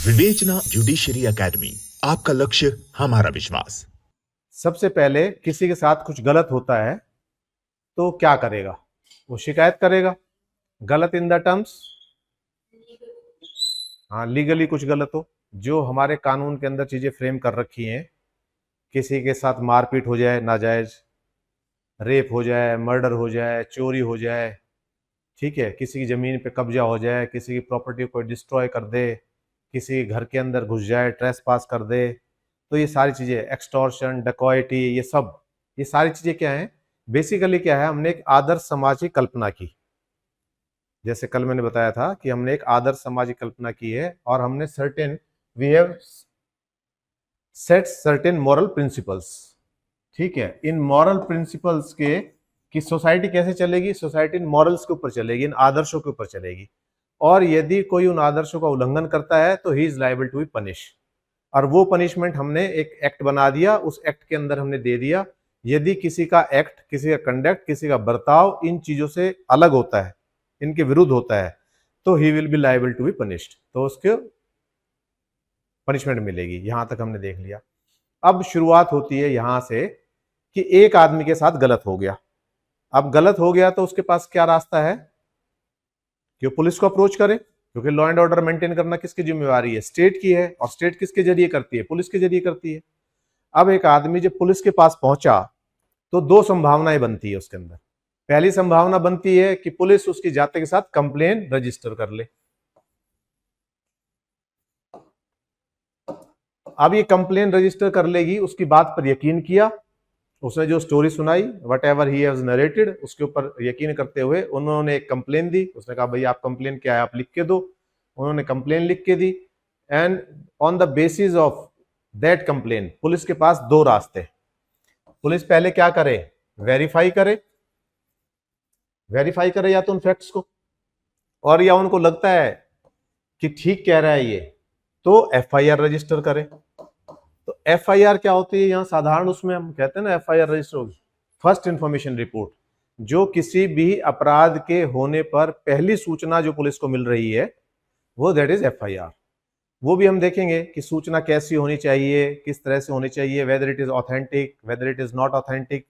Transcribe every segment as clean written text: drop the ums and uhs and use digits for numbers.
विवेचना judiciary academy, आपका लक्ष्य हमारा विश्वास। सबसे पहले किसी के साथ कुछ गलत होता है तो क्या करेगा? वो शिकायत करेगा। गलत इन द टर्म्स, हाँ, लीगली कुछ गलत हो, जो हमारे कानून के अंदर चीजें फ्रेम कर रखी हैं। किसी के साथ मारपीट हो जाए नाजायज, रेप हो जाए, मर्डर हो जाए, चोरी हो जाए, ठीक है, किसी की जमीन पे कब्जा हो जाए, किसी की प्रॉपर्टी को डिस्ट्रॉय कर दे, किसी के घर के अंदर घुस जाए, ट्रेस पास कर दे, तो ये सारी चीजें, एक्सटॉर्शन, डकॉयटी, ये सारी चीजें क्या है? बेसिकली क्या है, हमने एक आदर्श समाज की कल्पना की। जैसे कल मैंने बताया था कि हमने एक आदर्श समाज की कल्पना की है और हमने we have set certain moral principles. ठीक है, इन मॉरल प्रिंसिपल्स के कि सोसाइटी कैसे चलेगी, सोसाइटी इन मॉरल्स के ऊपर चलेगी, इन आदर्शों के ऊपर चलेगी। और यदि कोई उन आदर्शों का उल्लंघन करता है तो ही is liable to be punish. और वो पनिशमेंट हमने एक एक्ट बना दिया, उस एक्ट के अंदर हमने दे दिया, यदि किसी का एक्ट, किसी का कंडक्ट, किसी का बर्ताव इन चीजों से अलग होता है, इनके विरुद्ध होता है, तो ही will be liable to be punished, तो उसको पनिशमेंट मिलेगी। यहां तक हमने देख लिया। अब शुरुआत होती है यहां से कि एक आदमी के साथ गलत हो गया। अब गलत हो गया तो उसके पास क्या रास्ता है कि वो पुलिस को अप्रोच करे, क्योंकि लॉ एंड ऑर्डर मेंटेन करना किसकी जिम्मेवारी है? स्टेट की है। और स्टेट किसके जरिए करती है? पुलिस के जरिए करती है। अब एक आदमी जब पुलिस के पास पहुंचा तो दो संभावनाएं बनती है उसके अंदर। पहली संभावना बनती है कि पुलिस उसकी जाते के साथ कंप्लेन रजिस्टर कर ले। अब ये कंप्लेन रजिस्टर कर लेगी, उसकी बात पर यकीन किया, उसने जो स्टोरी सुनाई, what ever he has narrated, उसके ऊपर यकीन करते हुए उन्होंने एक कंप्लेन दी। उसने कहा भाई आप कंप्लेन क्या है, आप लिख के दो। उन्होंने कंप्लेन लिख के दी and on the basis of that complain police के पास दो रास्ते। पुलिस पहले क्या करे? वेरीफाई करे। वेरीफाई करे या तो उन फैक्ट्स को, और या उनको लगता है कि ठीक कह रहा है ये, तो एफआईआर रजिस्टर करे। तो एफआईआर क्या होती है? यहां साधारण उसमें हम कहते हैं ना, एफआईआर रजिस्टर होगी फर्स्ट इंफॉर्मेशन रिपोर्ट, जो किसी भी अपराध के होने पर पहली सूचना जो पुलिस को मिल रही है वो दैट इज एफआईआर। वो भी हम देखेंगे कि सूचना कैसी होनी चाहिए, किस तरह से होनी चाहिए, whether it is authentic, whether it is not authentic,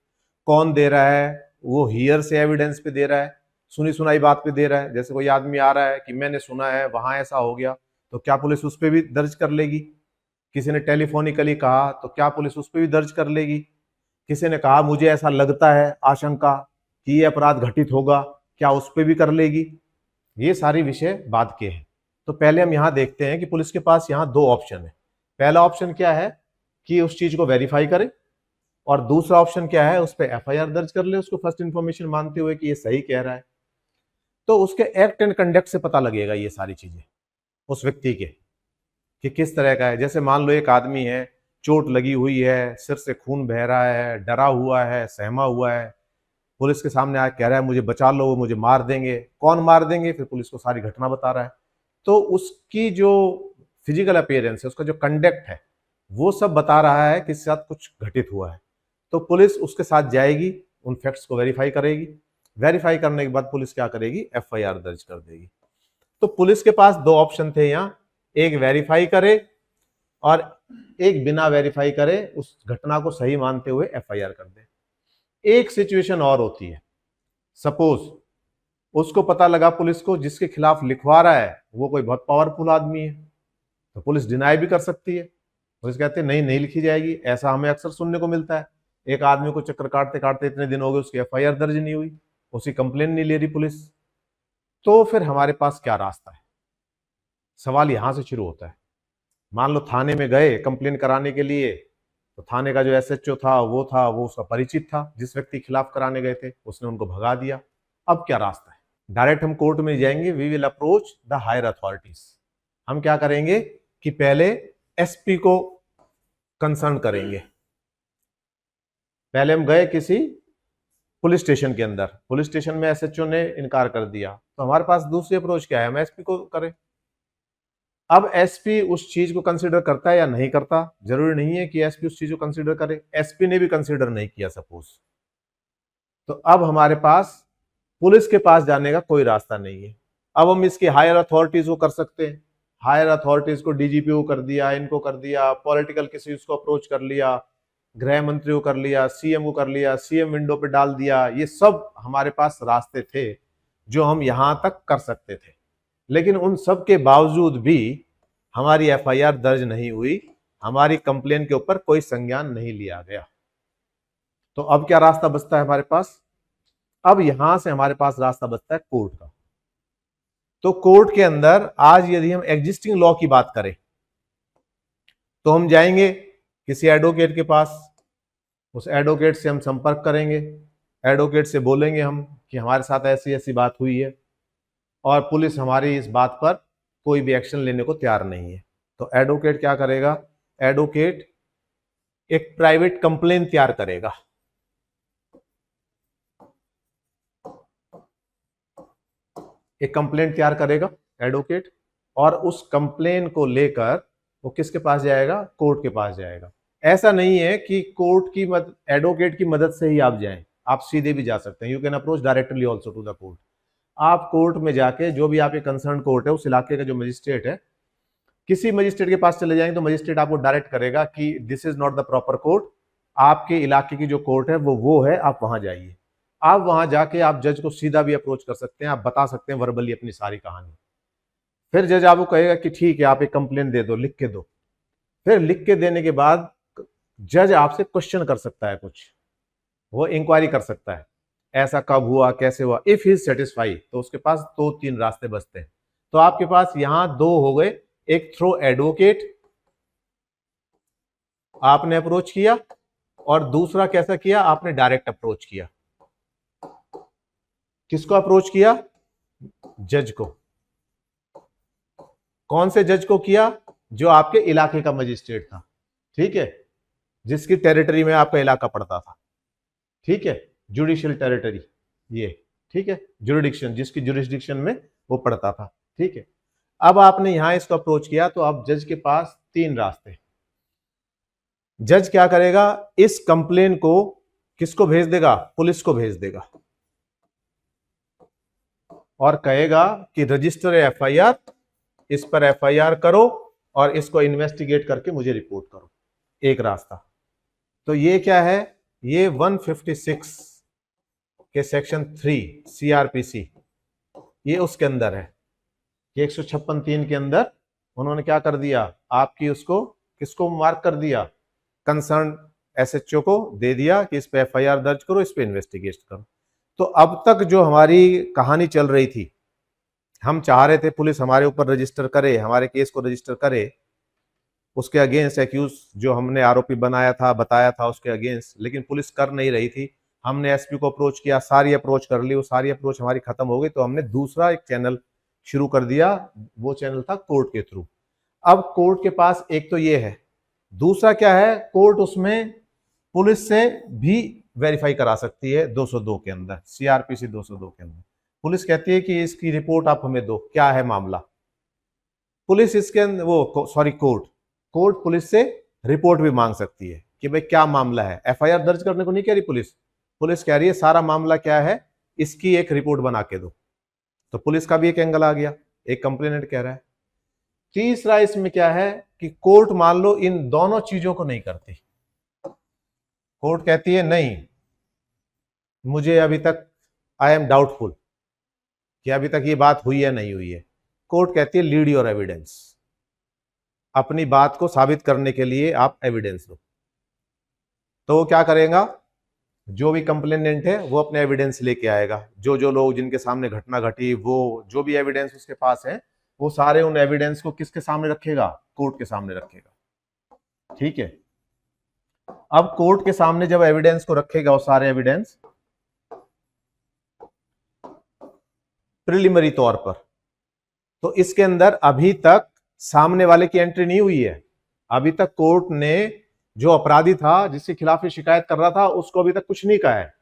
कौन दे रहा है, वो हियर से एविडेंस पे दे रहा है, सुनी सुनाई बात पे दे रहा है। जैसे कोई आदमी आ रहा है कि मैंने सुना है वहां ऐसा हो गया, तो क्या पुलिस उस पर भी दर्ज कर लेगी? किसी ने टेलीफोनिकली कहा तो क्या पुलिस उस पर भी दर्ज कर लेगी? किसी ने कहा मुझे ऐसा लगता है, आशंका कि ये अपराध घटित होगा, क्या उस पर भी कर लेगी? ये सारी विषय बाद के हैं। तो पहले हम यहां देखते हैं कि पुलिस के पास यहां दो ऑप्शन है। पहला ऑप्शन क्या है कि उस चीज को वेरीफाई करे, और दूसरा ऑप्शन क्या है, उस पर एफआईआर दर्ज कर ले, उसको फर्स्ट इंफॉर्मेशन मानते हुए कि ये सही कह रहा है। तो उसके एक्ट एंड कंडक्ट से पता लगेगा ये सारी चीजें उस व्यक्ति के कि किस तरह का है। जैसे मान लो एक आदमी है, चोट लगी हुई है, सिर से खून बह रहा है, डरा हुआ है, सहमा हुआ है, पुलिस के सामने आके कह रहा है मुझे बचा लो, वो मुझे मार देंगे। कौन मार देंगे? फिर पुलिस को सारी घटना बता रहा है। तो उसकी जो फिजिकल अपीयरेंस है, उसका जो कंडक्ट है, वो सब बता रहा है कि इसके साथ कुछ घटित हुआ है। तो पुलिस उसके साथ जाएगी, उन फैक्ट्स को वेरीफाई करेगी। वेरीफाई करने के बाद पुलिस क्या करेगी? एफआईआर दर्ज कर देगी। तो पुलिस के पास दो ऑप्शन थे यहां, एक वेरीफाई करे और एक बिना वेरीफाई करे, उस घटना को सही मानते हुए एफआईआर कर दे। एक सिचुएशन और होती है, सपोज उसको पता लगा पुलिस को जिसके खिलाफ लिखवा रहा है वो कोई बहुत पावरफुल आदमी है, तो पुलिस डिनाई भी कर सकती है। पुलिस कहते हैं नहीं, नहीं लिखी जाएगी। ऐसा हमें अक्सर सुनने को मिलता है, एक आदमी को चक्कर काटते काटते इतने दिन हो गए, उसकी एफआईआर दर्ज नहीं हुई, उसकी कंप्लेन नहीं ले रही पुलिस। तो फिर हमारे पास क्या रास्ता है? सवाल यहां से शुरू होता है। मान लो थाने में गए कंप्लेन कराने के लिए, तो थाने का जो एसएचओ था वो उसका परिचित था, जिस व्यक्ति के खिलाफ कराने गए थे उसने उनको भगा दिया। अब क्या रास्ता है? डायरेक्ट हम कोर्ट में जाएंगे, we will approach the higher authorities. हम क्या करेंगे कि पहले एसपी को कंसर्न करेंगे। पहले हम गए किसी पुलिस स्टेशन के अंदर, पुलिस स्टेशन में एसएचओ ने इनकार कर दिया, तो हमारे पास दूसरी अप्रोच क्या है? हम एसपी को करें। अब एसपी उस चीज को कंसीडर करता है या नहीं करता, जरूरी नहीं है कि एसपी उस चीज को कंसीडर करे। एसपी ने भी कंसीडर नहीं किया सपोज, तो अब हमारे पास पुलिस के पास जाने का कोई रास्ता नहीं है। अब हम इसके हायर अथॉरिटीज को कर सकते हैं। हायर अथॉरिटीज को, डीजीपी को कर दिया, इनको कर दिया, पॉलिटिकल किसी को अप्रोच कर लिया, गृह मंत्री को कर लिया, सीएम को कर लिया, सीएम विंडो पे डाल दिया। ये सब हमारे पास रास्ते थे जो हम यहां तक कर सकते थे, लेकिन उन सब के बावजूद भी हमारी एफआईआर दर्ज नहीं हुई, हमारी कंप्लेन के ऊपर कोई संज्ञान नहीं लिया गया। तो अब क्या रास्ता बचता है हमारे पास? अब यहां से हमारे पास रास्ता बचता है कोर्ट का। तो कोर्ट के अंदर आज यदि हम एग्जिस्टिंग लॉ की बात करें तो हम जाएंगे किसी एडवोकेट के पास, उस एडवोकेट से हम संपर्क करेंगे, एडवोकेट से बोलेंगे हम कि हमारे साथ ऐसी ऐसी बात हुई है और पुलिस हमारी इस बात पर कोई भी एक्शन लेने को तैयार नहीं है। तो एडवोकेट क्या करेगा? एडवोकेट एक प्राइवेट कंप्लेन तैयार करेगा। एक कंप्लेंट तैयार करेगा एडवोकेट, और उस कंप्लेन को लेकर वो किसके पास जाएगा? कोर्ट के पास जाएगा। ऐसा नहीं है कि कोर्ट की एडवोकेट की मदद से ही आप जाएं, आप सीधे भी जा सकते हैं। You can approach directly also to the court. आप कोर्ट में जाके जो भी आपके कंसर्न कोर्ट है, उस इलाके का जो मजिस्ट्रेट है, किसी मजिस्ट्रेट के पास चले जाएंगे तो मजिस्ट्रेट आपको डायरेक्ट करेगा कि this is not the proper court, आपके इलाके की जो कोर्ट है वो है, आप वहां जाइए। आप वहां जाके आप जज को सीधा भी अप्रोच कर सकते हैं, आप बता सकते हैं वर्बली अपनी सारी कहानी। फिर जज आपको कहेगा कि ठीक है, आप एक कंप्लेन दे दो, लिख के दो। फिर लिख के देने के बाद जज आपसे क्वेश्चन कर सकता है, कुछ वो इंक्वायरी कर सकता है, ऐसा कब हुआ, कैसे हुआ। इफ ही इज सेटिस्फाई तो उसके पास 2-3 रास्ते बचते हैं। तो आपके पास यहां 2 हो गए, एक थ्रू एडवोकेट आपने अप्रोच किया, और दूसरा कैसा किया? आपने डायरेक्ट अप्रोच किया। किसको अप्रोच किया? जज को। कौन से जज को किया? जो आपके इलाके का मजिस्ट्रेट था, ठीक है, जिसकी टेरिटरी में आपका इलाका पड़ता था, ठीक है, जुडिशियल टेरिटरी ये, ठीक है, जुरिडिक्शन, जिसकी जुरिडिक्शन में वो पड़ता था, ठीक है। अब आपने यहां इसको अप्रोच किया तो अब जज के पास 3 रास्ते। जज क्या करेगा? इस कंप्लेन को किसको भेज देगा? पुलिस को भेज देगा, और कहेगा कि रजिस्टर एफआईआर, इस पर एफआईआर करो और इसको इन्वेस्टिगेट करके मुझे रिपोर्ट करो। एक रास्ता। तो ये क्या है? ये 156 के सेक्शन 3 सीआरपीसी, ये उसके अंदर है। ये 156(3) के अंदर उन्होंने क्या कर दिया? आपकी उसको किसको मार्क कर दिया? कंसर्न एसएचओ को दे दिया कि इस पे एफआईआर दर्ज करो, इस पे इन्वेस्टिगेट करो। तो अब तक जो हमारी कहानी चल रही थी, हम चाह रहे थे पुलिस हमारे ऊपर रजिस्टर करे, हमारे केस को रजिस्टर करे, उसके अगेंस्ट एक्यूज जो हमने आरोपी बनाया था, बताया था, उसके अगेंस्ट, लेकिन पुलिस कर नहीं रही थी। हमने एसपी को अप्रोच किया, सारी अप्रोच कर ली, वो सारी अप्रोच हमारी खत्म हो गई। तो हमने दूसरा एक चैनल शुरू कर दिया, वो चैनल था कोर्ट के थ्रू। अब कोर्ट के पास एक तो ये है, दूसरा क्या है? कोर्ट उसमें पुलिस से भी वेरीफाई करा सकती है 202 के अंदर, सीआरपीसी 202 के अंदर। पुलिस कहती है कि इसकी रिपोर्ट आप हमें दो, क्या है मामला। पुलिस इसके अंदर कोर्ट पुलिस से रिपोर्ट भी मांग सकती है कि भाई क्या मामला है। एफआईआर दर्ज करने को नहीं कह रही पुलिस कह रही है सारा मामला क्या है, इसकी एक रिपोर्ट बना के दो। तो पुलिस का भी एक एंगल आ गया, एक कंप्लेनेंट कह रहा है। तीसरा इसमें क्या है कि कोर्ट मान लो इन दोनों चीजों को नहीं करती। कोर्ट कहती है नहीं, मुझे अभी तक आई एम डाउटफुल कि अभी तक ये बात हुई है नहीं हुई है। कोर्ट कहती है लीड योर एविडेंस, अपनी बात को साबित करने के लिए आप एविडेंस दो। तो वो क्या करेगा? जो भी कंप्लेनेंट है वो अपने एविडेंस लेके आएगा, जो लोग जिनके सामने घटना घटी, वो जो भी एविडेंस उसके पास है, वो सारे उन एविडेंस को किसके सामने रखेगा? कोर्ट के सामने रखेगा, ठीक है। अब कोर्ट के सामने जब एविडेंस को रखेगा, वो सारे एविडेंस प्रिलिमिनरी तौर पर, तो इसके अंदर अभी तक सामने वाले की एंट्री नहीं हुई है। अभी तक कोर्ट ने जो अपराधी था, जिसके खिलाफ ये शिकायत कर रहा था, उसको अभी तक कुछ नहीं कहा है।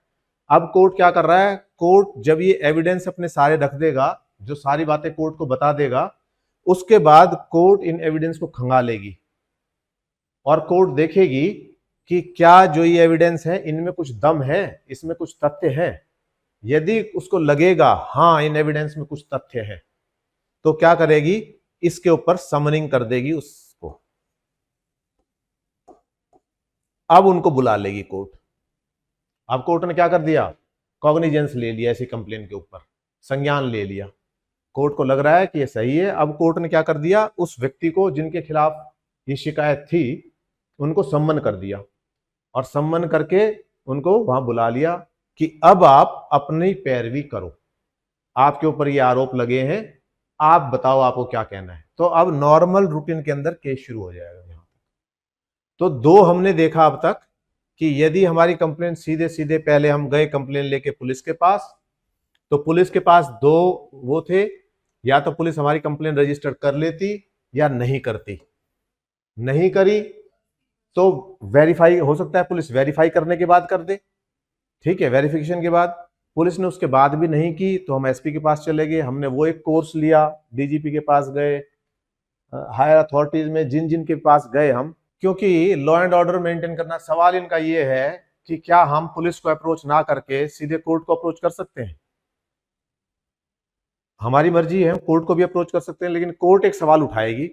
अब कोर्ट क्या कर रहा है? कोर्ट जब ये एविडेंस अपने सारे रख देगा, जो सारी बातें कोर्ट को बता देगा, उसके बाद कोर्ट इन एविडेंस को खंगालेगी और कोर्ट देखेगी कि क्या जो ये एविडेंस है इनमें कुछ दम है, इसमें कुछ तथ्य है। यदि उसको लगेगा हाँ इन एविडेंस में कुछ तथ्य है, तो क्या करेगी इसके ऊपर समनिंग कर देगी उसको। अब उनको बुला लेगी कोर्ट। अब कोर्ट ने क्या कर दिया, कॉग्निजेंस ले लिया ऐसी कंप्लेन के ऊपर, संज्ञान ले लिया। कोर्ट को लग रहा है कि ये सही है। अब कोर्ट ने क्या कर दिया, उस व्यक्ति को जिनके खिलाफ ये शिकायत थी उनको सम्मन कर दिया, और सम्मन करके उनको वहां बुला लिया कि अब आप अपनी पैरवी करो, आपके ऊपर ये आरोप लगे हैं, आप बताओ आपको क्या कहना है। तो अब नॉर्मल रूटीन के अंदर केस शुरू हो जाएगा। यहां तो दो हमने देखा अब तक कि यदि हमारी कंप्लेन सीधे सीधे, पहले हम गए कंप्लेन लेके पुलिस के पास, तो पुलिस के पास दो वो थे, या तो पुलिस हमारी कंप्लेन रजिस्टर कर लेती या नहीं करती। नहीं करी तो वेरीफाई हो सकता है, पुलिस वेरीफाई करने के बाद कर दे, ठीक है, वेरिफिकेशन के बाद। पुलिस ने उसके बाद भी नहीं की तो हम एसपी के पास चले गए, हमने वो एक कोर्स लिया, डीजीपी के पास गए, हायर अथॉरिटीज में जिन जिन के पास गए हम, क्योंकि लॉ एंड ऑर्डर मेंटेन करना। सवाल इनका ये है कि क्या हम पुलिस को अप्रोच ना करके सीधे कोर्ट को अप्रोच कर सकते हैं? हमारी मर्जी है, कोर्ट को भी अप्रोच कर सकते हैं, लेकिन कोर्ट एक सवाल उठाएगी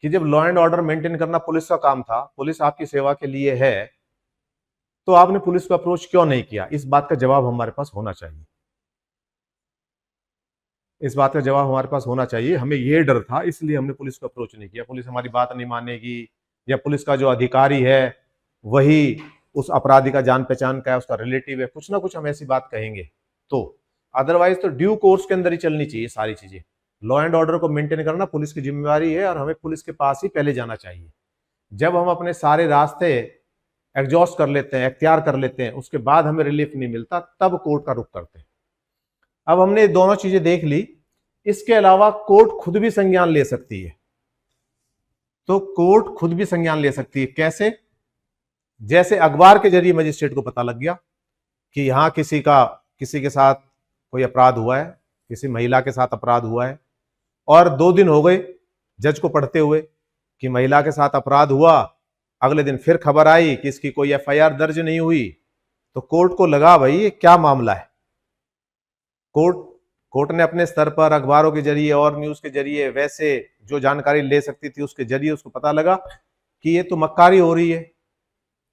कि जब लॉ एंड ऑर्डर मेंटेन करना पुलिस का काम था, पुलिस आपकी सेवा के लिए है, तो आपने पुलिस को अप्रोच क्यों नहीं किया? इस बात का जवाब हमारे पास होना चाहिए। इस बात का जवाब हमारे पास होना चाहिए। हमें ये डर था, इसलिए हमने पुलिस को अप्रोच नहीं किया। पुलिस हमारी बात नहीं मानेगी, या पुलिस का जो अधिकारी है वही उस अपराधी का जान पहचान का है, उसका रिलेटिव है, कुछ ना कुछ हम ऐसी बात कहेंगे। तो अदरवाइज तो ड्यू कोर्स के अंदर ही चलनी चाहिए सारी चीजें। लॉ एंड ऑर्डर को मेंटेन करना पुलिस की जिम्मेवारी है, और हमें पुलिस के पास ही पहले जाना चाहिए। जब हम अपने सारे रास्ते एग्जॉस्ट कर लेते हैं, अख्तियार कर लेते हैं, उसके बाद हमें रिलीफ नहीं मिलता, तब कोर्ट का रुख करते हैं। अब हमने दोनों चीजें देख ली। इसके अलावा कोर्ट खुद भी संज्ञान ले सकती है। तो कोर्ट खुद भी संज्ञान ले सकती है, कैसे? जैसे अखबार के जरिए मजिस्ट्रेट को पता लग गया कि यहां किसी के साथ कोई अपराध हुआ है, किसी महिला के साथ अपराध हुआ है, और 2 दिन हो गए जज को पढ़ते हुए कि महिला के साथ अपराध हुआ। अगले दिन फिर खबर आई कि इसकी कोई एफआईआर दर्ज नहीं हुई। तो कोर्ट को लगा भाई ये क्या मामला है। कोर्ट ने अपने स्तर पर अखबारों के जरिए और न्यूज के जरिए वैसे जो जानकारी ले सकती थी उसके जरिए उसको पता लगा कि ये तो मक्कारी हो रही है,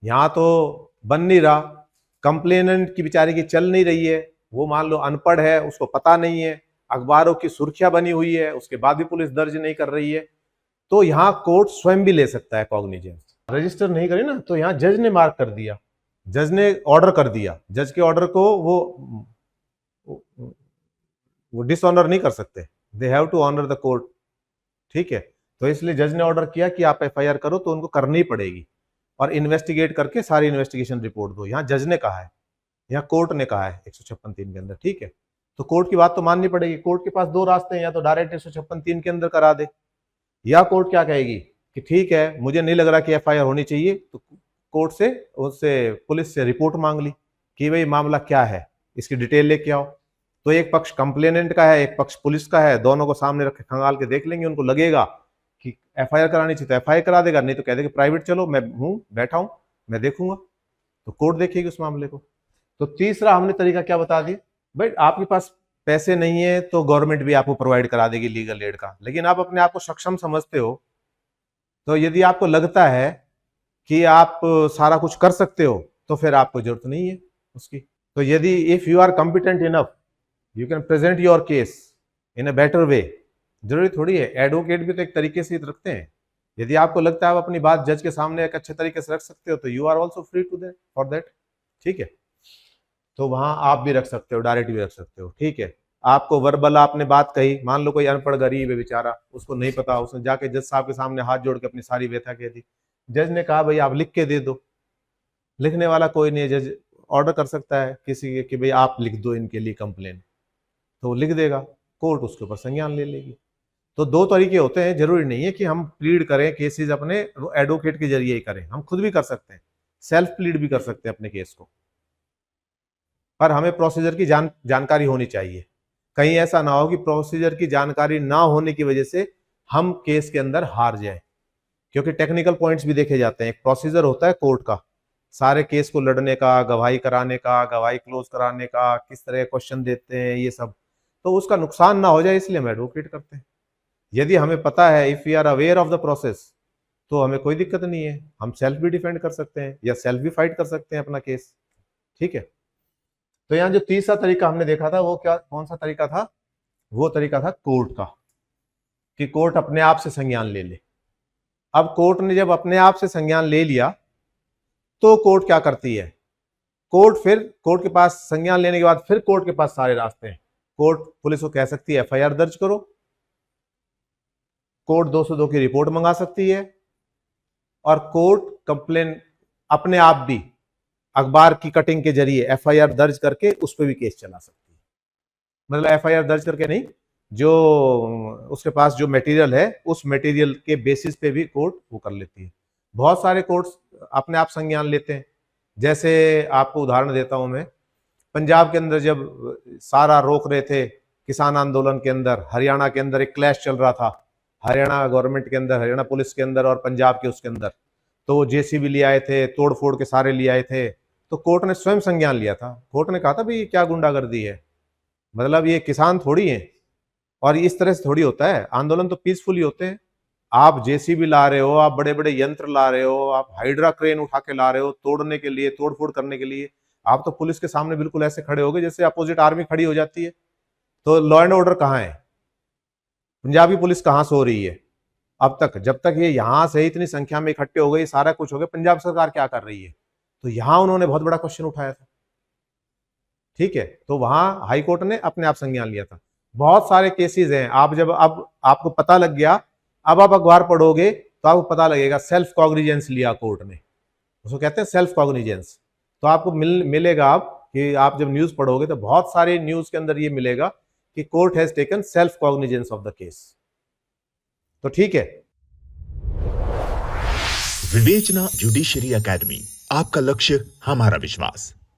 यहां तो बन नहीं रहा, कंप्लेनेंट की बेचारी की चल नहीं रही है, वो मान लो अनपढ़ है, उसको पता नहीं है, अखबारों की सुर्खियां बनी हुई है, उसके बाद भी पुलिस दर्ज नहीं कर रही है। तो यहां कोर्ट स्वयं भी ले सकता है कॉग्निजेंस। रजिस्टर नहीं करी ना, तो यहां जज ने मार्क कर दिया, जज ने ऑर्डर कर दिया। जज के ऑर्डर को वो डिसऑनर नहीं कर सकते, they have to honour the court, ठीक है। तो इसलिए जज ने ऑर्डर किया कि आप एफआईआर करो, तो उनको करनी पड़ेगी, और इन्वेस्टिगेट करके सारी इन्वेस्टिगेशन रिपोर्ट दो। यहां जज ने कहा है, यहाँ कोर्ट ने कहा है 156(3) के अंदर, ठीक है। तो कोर्ट की बात तो माननी पड़ेगी। कोर्ट के पास 2 रास्ते हैं, या तो डायरेक्ट 156(3) के अंदर करा दे, या कोर्ट क्या कहेगी कि ठीक है मुझे नहीं लग रहा कि एफआईआर होनी चाहिए, तो कोर्ट से उससे पुलिस से रिपोर्ट मांग ली कि भाई मामला क्या है, इसकी डिटेल लेके आओ। तो एक पक्ष कंप्लेनेंट का है, एक पक्ष पुलिस का है, दोनों को सामने रख के खंगाल के देख लेंगे। उनको लगेगा कि एफआईआर करानी चाहिए तो एफआईआर करा देगा, नहीं तो कह देगा प्राइवेट चलो, मैं हूं बैठा हूं, मैं देखूंगा। तो कोर्ट देखेगी उस मामले को। तो तीसरा हमने तरीका क्या बता दिया, भाई आपके पास पैसे नहीं है तो गवर्नमेंट भी आपको प्रोवाइड करा देगी लीगल एड का, लेकिन आप अपने आप को सक्षम समझते हो, तो यदि आपको लगता है कि आप सारा कुछ कर सकते हो, तो फिर आपको जरूरत नहीं है उसकी। तो यदि if you are competent enough, you can present your case in a better way. जरूरी थोड़ी है, एडवोकेट भी तो एक तरीके से रखते हैं। यदि आपको लगता है आप अपनी बात जज के सामने एक अच्छे तरीके से रख सकते हो, तो you are also free to that for that, ठीक है। तो वहां आप भी रख सकते हो, डायरेक्ट भी रख सकते हो, ठीक है। आपको वर्बल आपने बात कही, मान लो कोई अनपढ़ गरीब है बेचारा, उसको नहीं पता, उसने जाके जज साहब के सामने हाथ जोड़ के अपनी सारी व्यथा कह दी। जज ने कहा भाई आप लिख के दे दो, लिखने वाला कोई नहीं है, जज ऑर्डर कर सकता है किसी के कि भाई आप लिख दो इनके लिए कंप्लेन, तो वो लिख देगा, कोर्ट उसके ऊपर संज्ञान ले लेगी। तो 2 तरीके होते हैं, जरूरी नहीं है कि हम प्लीड करें केसेस अपने एडवोकेट के जरिए ही करें, हम खुद भी कर सकते हैं, सेल्फ प्लीड भी कर सकते हैं अपने केस को, पर हमें प्रोसीजर की जानकारी होनी चाहिए। कहीं ऐसा ना हो कि प्रोसीजर की जानकारी ना होने की वजह से हम केस के अंदर हार जाएं, क्योंकि टेक्निकल पॉइंट्स भी देखे जाते हैं। एक प्रोसीजर होता है कोर्ट का, सारे केस को लड़ने का, गवाही कराने का, गवाही क्लोज कराने का, किस तरह क्वेश्चन देते हैं, ये सब, तो उसका नुकसान ना हो जाए इसलिए हम एडवोकेट करते हैं। यदि हमें पता है, if we are aware of the process, तो हमें कोई दिक्कत नहीं है, हम सेल्फ भी डिफेंड कर सकते हैं या सेल्फ भी फाइट कर सकते हैं अपना केस। ठीक है, तो यहाँ जो तीसरा तरीका हमने देखा था वो क्या, कौन सा तरीका था? वो तरीका था कोर्ट का, कि कोर्ट अपने आप से संज्ञान ले ले। अब कोर्ट ने जब अपने आप से संज्ञान ले लिया तो कोर्ट क्या करती है? कोर्ट के पास संज्ञान लेने के बाद फिर कोर्ट के पास सारे रास्ते हैं। कोर्ट पुलिस को कह सकती है एफआईआर दर्ज करो, कोर्ट 202 की रिपोर्ट मंगा सकती है, और कोर्ट कंप्लेन अपने आप भी अखबार की कटिंग के जरिए एफआईआर दर्ज करके उस पर भी केस चला सकती है। मतलब एफआईआर दर्ज करके नहीं, जो उसके पास जो मटेरियल है उस मटेरियल के बेसिस पे भी कोर्ट वो कर लेती है। बहुत सारे कोर्ट्स अपने आप संज्ञान लेते हैं। जैसे आपको उदाहरण देता हूं मैं, पंजाब के अंदर जब सारा रोक रहे थे किसान आंदोलन के अंदर, हरियाणा के अंदर एक क्लैश चल रहा था, हरियाणा गवर्नमेंट के अंदर, हरियाणा पुलिस के अंदर और पंजाब के उसके अंदर, तो जेसीबी ले आए थे, तोड़ फोड़ के सारे ले आए थे, तो कोर्ट ने स्वयं संज्ञान लिया था। कोर्ट ने कहा था भाई क्या गुंडागर्दी है, मतलब ये किसान थोड़ी है, और इस तरह से थोड़ी होता है, आंदोलन तो पीसफुली होते हैं। आप जेसीबी ला रहे हो, आप बड़े बड़े यंत्र ला रहे हो, आप हाइड्रा क्रेन उठा के ला रहे हो तोड़ने के लिए, तोड़फोड़ करने के लिए, आप तो पुलिस के सामने बिल्कुल ऐसे खड़े हो गए जैसे अपोजिट आर्मी खड़ी हो जाती है। तो लॉ एंड ऑर्डर कहाँ है? पंजाबी पुलिस कहाँ सो रही है? अब तक जब तक ये यहां से इतनी संख्या में इकट्ठे हो गए, सारा कुछ हो गया, पंजाब सरकार क्या कर रही है? तो यहां उन्होंने बहुत बड़ा क्वेश्चन उठाया था। ठीक है, तो वहां हाई कोर्ट ने अपने आप संज्ञान लिया था। बहुत सारे केसेस हैं, आप जब अब आपको पता लग गया, अब आप अखबार पढ़ोगे तो आपको पता लगेगा सेल्फ कॉग्निजेंस लिया कोर्ट ने, उसको कहते हैं सेल्फ कॉग्निजेंस। तो आपको मिलेगा आप कि आप जब न्यूज पढ़ोगे तो बहुत सारे न्यूज के अंदर ये मिलेगा कि court has taken self cognizance of the case. तो ठीक है, विवेचना जुडिशरी एकेडमी, आपका लक्ष्य हमारा विश्वास।